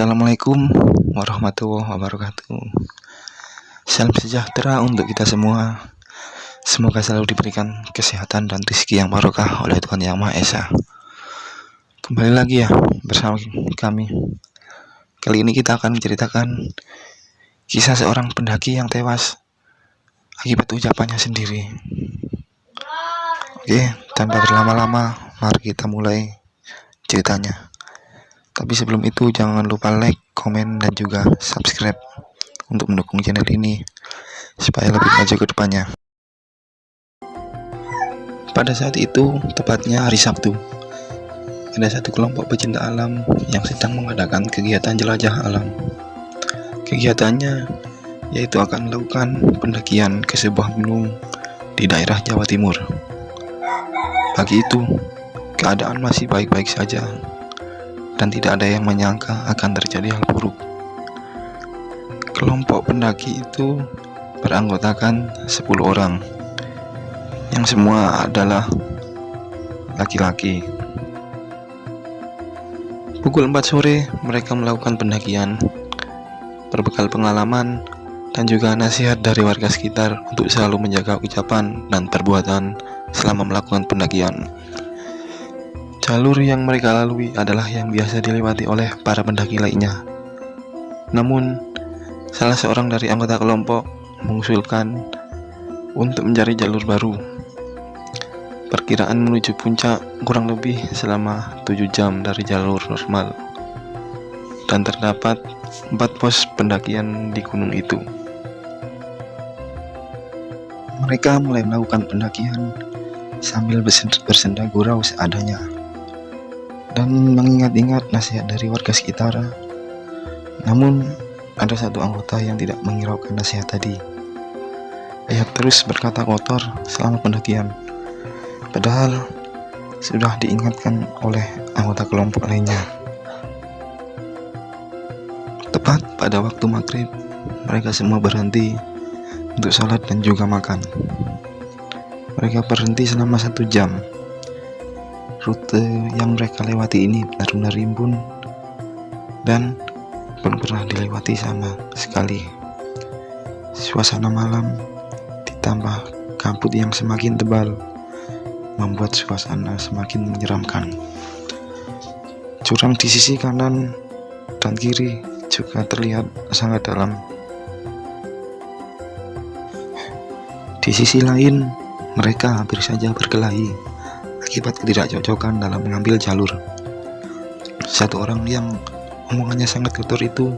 Assalamualaikum warahmatullahi wabarakatuh. Salam sejahtera untuk kita semua. Semoga selalu diberikan kesehatan dan rezeki yang barokah oleh Tuhan Yang Maha Esa. Kembali lagi ya bersama kami. Kali ini kita akan menceritakan kisah seorang pendaki yang tewas akibat ucapannya sendiri. Oke, tanpa berlama-lama, mari kita mulai ceritanya. Tapi sebelum itu jangan lupa like, komen, dan juga subscribe untuk mendukung channel ini supaya lebih maju ke depannya. Pada saat itu, tepatnya hari Sabtu, ada satu kelompok pecinta alam yang sedang mengadakan kegiatan jelajah alam. Kegiatannya yaitu akan melakukan pendakian ke sebuah gunung di daerah Jawa Timur. Pagi itu, keadaan masih baik-baik saja dan tidak ada yang menyangka akan terjadi hal buruk. Kelompok pendaki itu beranggotakan 10 orang, yang semua adalah laki-laki. Pukul 4 sore mereka melakukan pendakian, berbekal pengalaman dan juga nasihat dari warga sekitar untuk selalu menjaga ucapan dan perbuatan selama melakukan pendakian. Jalur yang mereka lalui adalah yang biasa dilewati oleh para pendaki lainnya. Namun, salah seorang dari anggota kelompok mengusulkan untuk mencari jalur baru. Perkiraan menuju puncak kurang lebih selama 7 jam dari jalur normal. Dan terdapat 4 pos pendakian di gunung itu. Mereka mulai melakukan pendakian sambil bersenda gurau seadanya dan mengingat-ingat nasihat dari warga sekitar. Namun ada satu anggota yang tidak menghiraukan nasihat tadi. Ia terus berkata kotor selama pendakian, padahal sudah diingatkan oleh anggota kelompok lainnya. Tepat pada waktu maghrib, mereka semua berhenti untuk sholat dan juga makan. Mereka berhenti selama 1 jam. Rute yang mereka lewati ini benar-benar rimbun dan belum pernah dilewati sama sekali. Suasana malam ditambah kabut yang semakin tebal membuat suasana semakin menyeramkan. Jurang di sisi kanan dan kiri juga terlihat sangat dalam. Di sisi lain, mereka hampir saja berkelahi akibat ketidakcocokan dalam mengambil jalur. Satu orang yang omongannya sangat kotor itu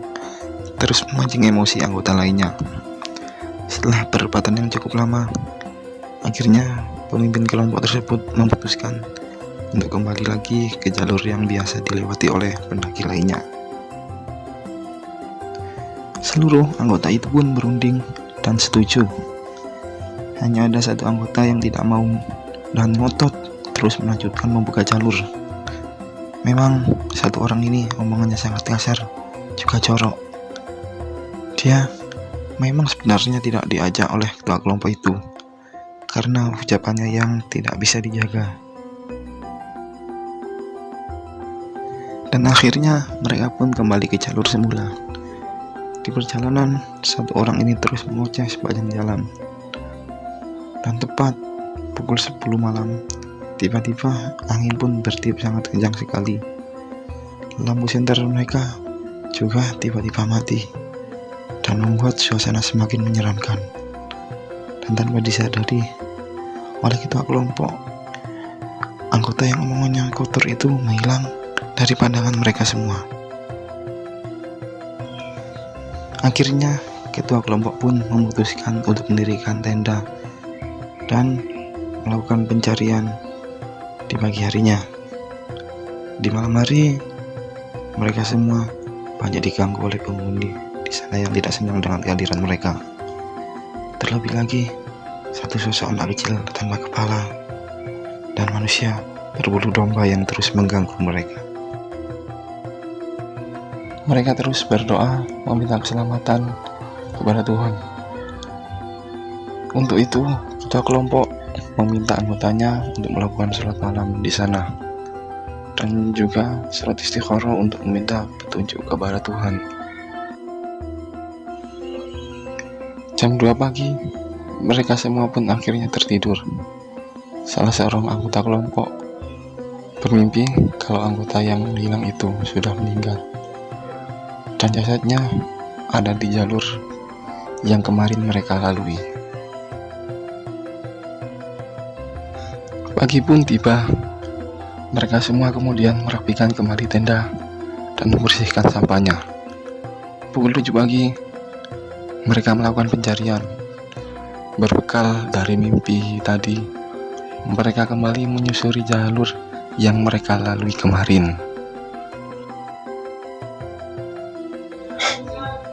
terus memancing emosi anggota lainnya. Setelah perdebatan yang cukup lama, akhirnya pemimpin kelompok tersebut memutuskan untuk kembali lagi ke jalur yang biasa dilewati oleh pendaki lainnya. Seluruh anggota itu pun berunding dan setuju. Hanya ada satu anggota yang tidak mau dan ngotot terus melanjutkan membuka jalur. Memang satu orang ini omongannya sangat kasar, juga jorok. Dia memang sebenarnya tidak diajak oleh ketua kelompok itu karena ucapannya yang tidak bisa dijaga. Dan akhirnya mereka pun kembali ke jalur semula. Di perjalanan, satu orang ini terus mengoceh sepanjang jalan. Dan tepat pukul 10 malam, tiba-tiba angin pun bertiup sangat kencang sekali. Lampu senter mereka juga tiba-tiba mati dan membuat suasana semakin menyeramkan. Dan tanpa disadari oleh ketua kelompok, anggota yang omongannya kotor itu menghilang dari pandangan mereka semua. Akhirnya ketua kelompok pun memutuskan untuk mendirikan tenda dan melakukan pencarian di pagi harinya. Di malam hari, mereka semua banyak diganggu oleh penghuni di sana yang tidak senang dengan kehadiran mereka. Terlebih lagi, satu sosok anak kecil tanpa kepala dan manusia berbulu domba yang terus mengganggu mereka. Mereka terus berdoa meminta keselamatan kepada Tuhan. Untuk itu, ketua kelompok meminta anggotanya untuk melakukan sholat malam di sana dan juga salat istikharah untuk meminta petunjuk kepada Tuhan. Jam 2 pagi, mereka semua pun akhirnya tertidur. Salah seorang anggota kelompok bermimpi kalau anggota yang hilang itu sudah meninggal dan jasadnya ada di jalur yang kemarin mereka lalui. Pagi pun tiba. Mereka semua kemudian merapikan kembali tenda dan membersihkan sampahnya. Pukul 7 pagi, mereka melakukan pencarian. Berbekal dari mimpi tadi, mereka kembali menyusuri jalur yang mereka lalui kemarin.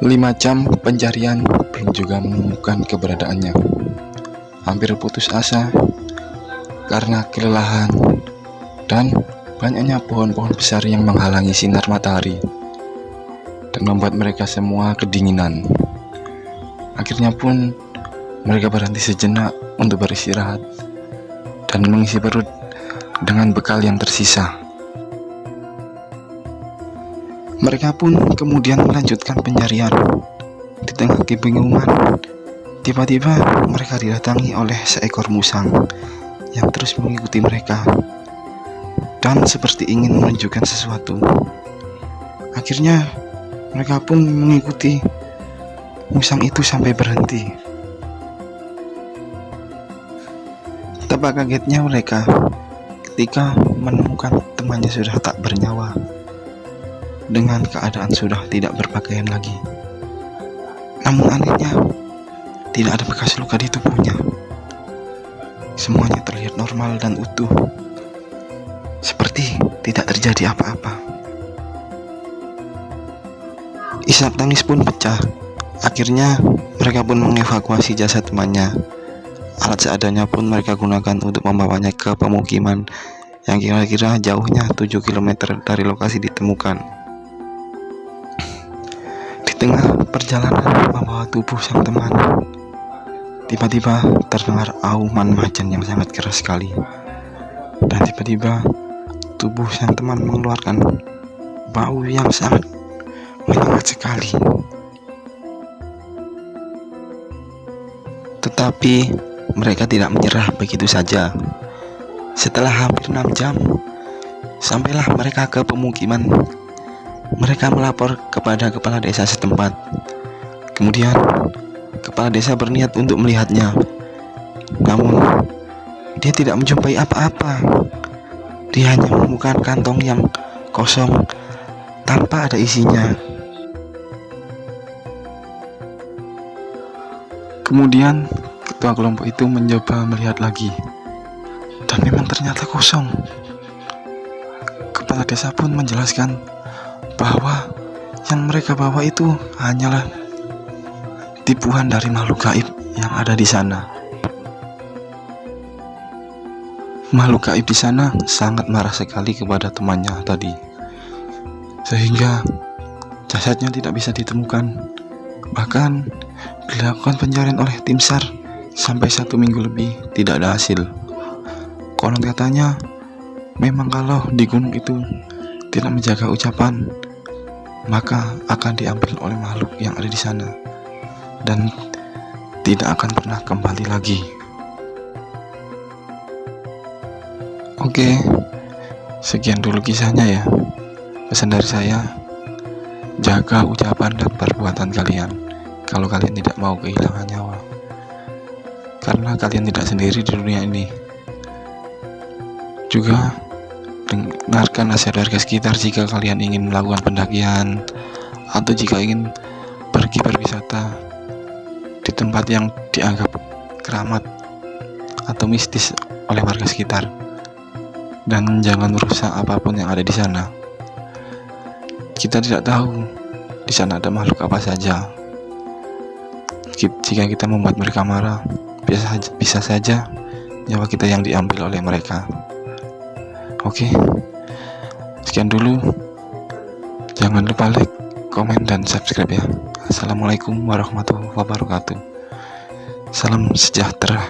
5 jam pencarian belum juga menemukan keberadaannya. Hampir putus asa karena kelelahan dan banyaknya pohon-pohon besar yang menghalangi sinar matahari dan membuat mereka semua kedinginan. Akhirnya pun mereka berhenti sejenak untuk beristirahat dan mengisi perut dengan bekal yang tersisa. Mereka pun kemudian melanjutkan pencarian. Di tengah kebingungan, tiba-tiba mereka didatangi oleh seekor musang yang terus mengikuti mereka dan seperti ingin menunjukkan sesuatu. Akhirnya mereka pun mengikuti musang itu sampai berhenti. Betapa kagetnya mereka ketika menemukan temannya sudah tak bernyawa, dengan keadaan sudah tidak berpakaian lagi. Namun anehnya, tidak ada bekas luka di tubuhnya. Semuanya terlihat normal dan utuh, seperti tidak terjadi apa-apa. Isak tangis pun pecah. Akhirnya mereka pun mengevakuasi jasad temannya. Alat seadanya pun mereka gunakan untuk membawanya ke pemukiman yang kira-kira jauhnya 7 km dari lokasi ditemukan. Di tengah perjalanan membawa tubuh sang teman, tiba-tiba terdengar auman macan yang sangat keras sekali. Dan tiba-tiba tubuh sang teman mengeluarkan bau yang sangat menyengat sekali. Tetapi mereka tidak menyerah begitu saja. Setelah hampir 6 jam, sampailah mereka ke pemukiman. Mereka melapor kepada kepala desa setempat. Kemudian kepala desa berniat untuk melihatnya. Namun dia tidak menjumpai apa-apa. Dia hanya menemukan kantong yang kosong tanpa ada isinya. Kemudian ketua kelompok itu mencoba melihat lagi, dan memang ternyata kosong. Kepala desa pun menjelaskan bahwa yang mereka bawa itu hanyalah tipuan dari makhluk gaib yang ada di sana. Makhluk gaib di sana sangat marah sekali kepada temannya tadi, sehingga jasadnya tidak bisa ditemukan. Bahkan dilakukan pencarian oleh tim SAR sampai 1 minggu lebih tidak ada hasil. Konon katanya memang kalau di gunung itu tidak menjaga ucapan, maka akan diambil oleh makhluk yang ada di sana dan tidak akan pernah kembali lagi. Oke, sekian dulu kisahnya ya. Pesan dari saya, jaga ucapan dan perbuatan kalian kalau kalian tidak mau kehilangan nyawa, karena kalian tidak sendiri di dunia ini. Juga dengarkan nasihat warga sekitar jika kalian ingin melakukan pendakian atau jika ingin pergi berwisata di tempat yang dianggap keramat atau mistis oleh warga sekitar. Dan jangan merusak apapun yang ada di sana. Kita tidak tahu di sana ada makhluk apa saja. Jika kita membuat mereka marah, bisa saja nyawa kita yang diambil oleh mereka. Oke, sekian dulu. Jangan lupa like, komen, dan subscribe ya. Assalamualaikum warahmatullahi wabarakatuh. Salam sejahtera.